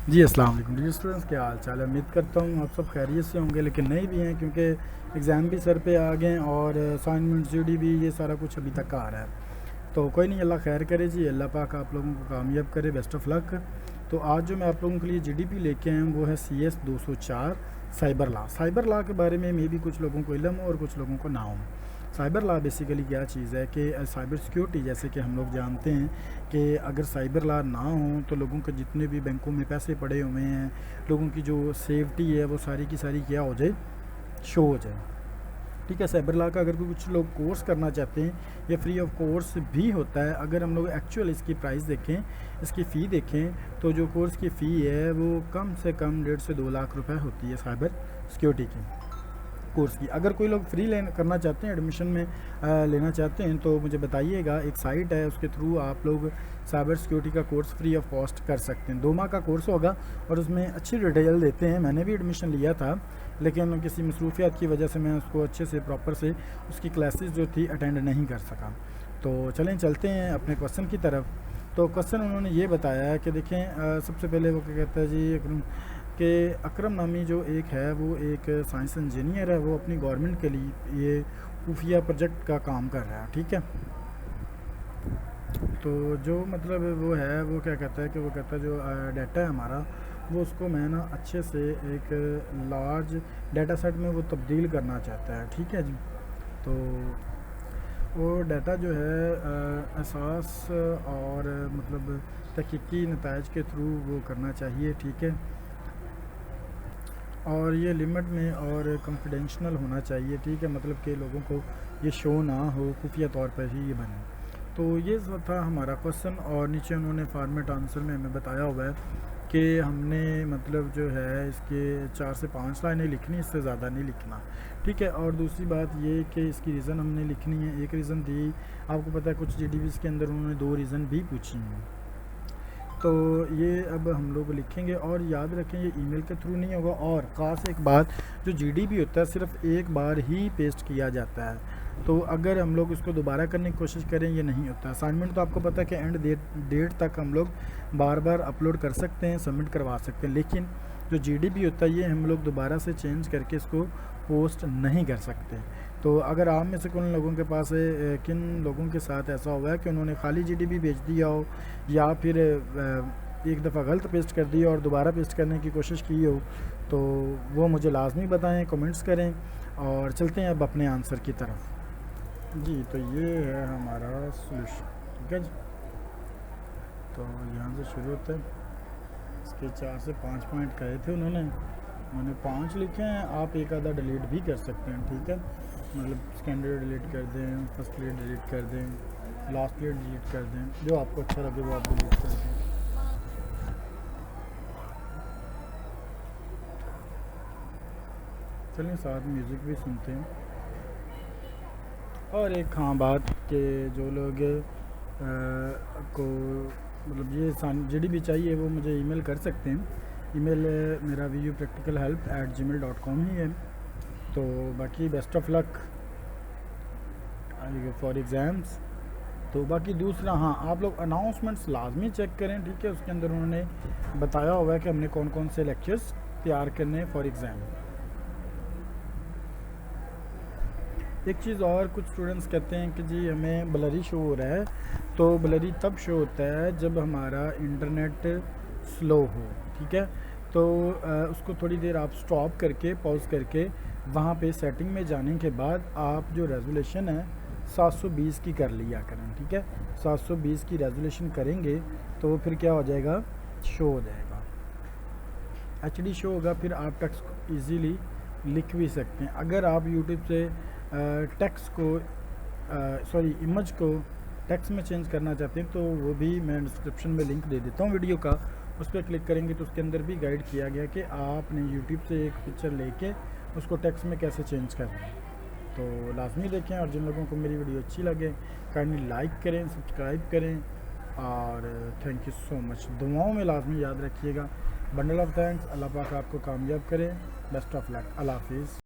जी अस्सलाम वालेकुम dear students, क्या हाल चाल है। उम्मीद करता हूँ आप सब खैरियत से होंगे, लेकिन नहीं भी हैं क्योंकि एग्ज़ाम भी सर पे आ गए हैं और असाइनमेंट जीडी भी, ये सारा कुछ अभी तक आ रहा है। तो कोई नहीं, अल्लाह खैर करे जी, अल्लाह पाक आप लोगों को कामयाब करे, बेस्ट ऑफ लक। तो आज जो मैं आप लोगों के लिए जीडीपी लेके आया हूँ वो है CS 204 cyber law. Cyber law के बारे में मे भी कुछ लोगों को इल्म हो और कुछ लोगों को ना हो। साइबर लॉ बेसिकली क्या चीज़ है कि साइबर सिक्योरिटी, जैसे कि हम लोग जानते हैं कि अगर साइबर लॉ ना हो तो लोगों के जितने भी बैंकों में पैसे पड़े हुए हैं, लोगों की जो सेफ्टी है वो सारी की सारी क्या हो जाए, शो हो जाए। ठीक है, साइबर लॉ का अगर कुछ लोग कोर्स करना चाहते हैं, ये फ्री ऑफ कोर्स भी होता है। अगर हम लोग एक्चुअल इसकी प्राइस देखें, इसकी फ़ी देखें, तो जो कोर्स की फ़ी है वो कम से कम 1.5 से 2 लाख रुपए होती है साइबर सिक्योरिटी की कोर्स की। अगर कोई लोग फ्री करना चाहते हैं, एडमिशन में लेना चाहते हैं, तो मुझे बताइएगा। एक साइट है, उसके थ्रू आप लोग साइबर सिक्योरिटी का कोर्स फ्री ऑफ कॉस्ट कर सकते हैं। 2 माह का कोर्स होगा और उसमें अच्छी डिटेल देते हैं। मैंने भी एडमिशन लिया था, लेकिन किसी मसरूफियात की वजह से मैं उसको अच्छे से प्रॉपर से उसकी क्लासेस जो थी अटेंड नहीं कर सका। तो चलें चलते हैं अपने क्वेश्चन की तरफ। तो क्वेश्चन उन्होंने ये बताया है कि देखें, सबसे पहले वो क्या कहता है जी कि अकरम नामी जो एक है वो एक साइंस इंजीनियर है, वो अपनी गवर्नमेंट के लिए ये खुफिया प्रोजेक्ट का काम कर रहा है। ठीक है, तो जो मतलब वो है वो क्या कहता है कि वो कहता है जो डाटा है हमारा, वो उसको मैं ना अच्छे से एक लार्ज डाटा सेट में वो तब्दील करना चाहता है। ठीक है जी, तो वो डाटा जो है एहसास और मतलब तहकीकी नताइज के थ्रू वो करना चाहिए। ठीक है, और ये लिमिट में और कॉन्फिडेंशियल होना चाहिए। ठीक है, मतलब कि लोगों को ये शो ना हो, खुफिया तौर पर ही ये बने। तो ये सब था हमारा क्वेश्चन, और नीचे उन्होंने फॉर्मेट आंसर में हमें बताया हुआ है कि हमने मतलब जो है इसके 4 से 5 लाइनें लिखनी, इससे ज़्यादा नहीं लिखना। ठीक है, और दूसरी बात ये कि इसकी रीज़न हमने लिखनी है। एक रीज़न दी, आपको पता है कुछ जीडीपीज़ के अंदर उन्होंने 2 रीज़न भी पूछी हैं। तो ये अब हम लोग लिखेंगे, और याद रखें ये ईमेल के थ्रू नहीं होगा। और ख़ास एक बात, जो जीडीपी होता है सिर्फ एक बार ही पेस्ट किया जाता है, तो अगर हम लोग इसको दोबारा करने की कोशिश करें ये नहीं होता। असाइनमेंट तो आपको पता है कि एंड डेट तक हम लोग बार बार अपलोड कर सकते हैं, सबमिट करवा सकते हैं, लेकिन जो जीडीपी होता है ये हम लोग दोबारा से चेंज करके इसको पोस्ट नहीं कर सकते। तो अगर आप में से कौन लोगों के पास है, किन लोगों के साथ ऐसा हुआ है कि उन्होंने खाली जीडीपी भेज दिया हो, या फिर एक दफ़ा गलत पेस्ट कर दिया और दोबारा पेस्ट करने की कोशिश की हो, तो वो मुझे लाजमी बताएं, कमेंट्स करें। और चलते हैं अब अपने आंसर की तरफ। जी, तो ये है हमारा सोल्यूशन। ठीक है जी, तो यहाँ से शुरू होता है। इसके 4 से 5 पॉइंट कहे थे उन्होंने, मैंने 5 लिखे हैं। आप एक आधा डिलीट भी कर सकते हैं। ठीक है, मतलब सेकेंडरी डिलीट कर दें, फर्स्ट लेट डिलीट कर दें, लास्ट लेट डिलीट कर दें, जो आपको अच्छा लगे वो आप डिलीट कर दें। चलिए साथ म्यूज़िक भी सुनते हैं। और एक हाँ बात कि जो लोग को मतलब ये जीडी भी चाहिए वो मुझे ईमेल कर सकते हैं। ईमेल मेरा vupracticalhelp@gmail.com ही है। तो बाकी best of luck for exams. तो बाकी दूसरा, हाँ आप लोग अनाउंसमेंट्स लाजमी चेक करें। ठीक है, उसके अंदर उन्होंने बताया हुआ है कि हमने कौन कौन से लेक्चर्स तैयार करने हैं फॉर एग्ज़ाम। एक चीज़ और, कुछ स्टूडेंट्स कहते हैं कि जी हमें ब्लरी शो हो रहा है। तो ब्लरी तब शो होता है जब हमारा इंटरनेट स्लो हो। ठीक है, तो उसको थोड़ी देर आप स्टॉप करके, पॉज करके, वहाँ पे सेटिंग में जाने के बाद आप जो रेजोल्यूशन है 720 की कर लिया करें। ठीक है, 720 की रेजोल्यूशन करेंगे तो फिर क्या हो जाएगा, शो हो जाएगा, HD शो होगा। फिर आप टेक्स्ट को ईज़िली लिख भी सकते हैं। अगर आप यूट्यूब से टेक्स्ट को इमेज को टेक्स्ट में चेंज करना चाहते हैं, तो वो भी मैं डिस्क्रिप्शन में लिंक दे देता हूँ वीडियो का। उस पर क्लिक करेंगे तो उसके अंदर भी गाइड किया गया कि आपने यूट्यूब से एक पिक्चर लेके उसको टेक्स्ट में कैसे चेंज करना है। तो लाजमी देखें, और जिन लोगों को मेरी वीडियो अच्छी लगे काइंडली लाइक करें, सब्सक्राइब करें, और थैंक यू सो मच। दुआओं में लाजमी याद रखिएगा। Bundle of thanks. अल्लाह पाक आपको कामयाब करें। Best of luck. अल्लाह हाफिज़।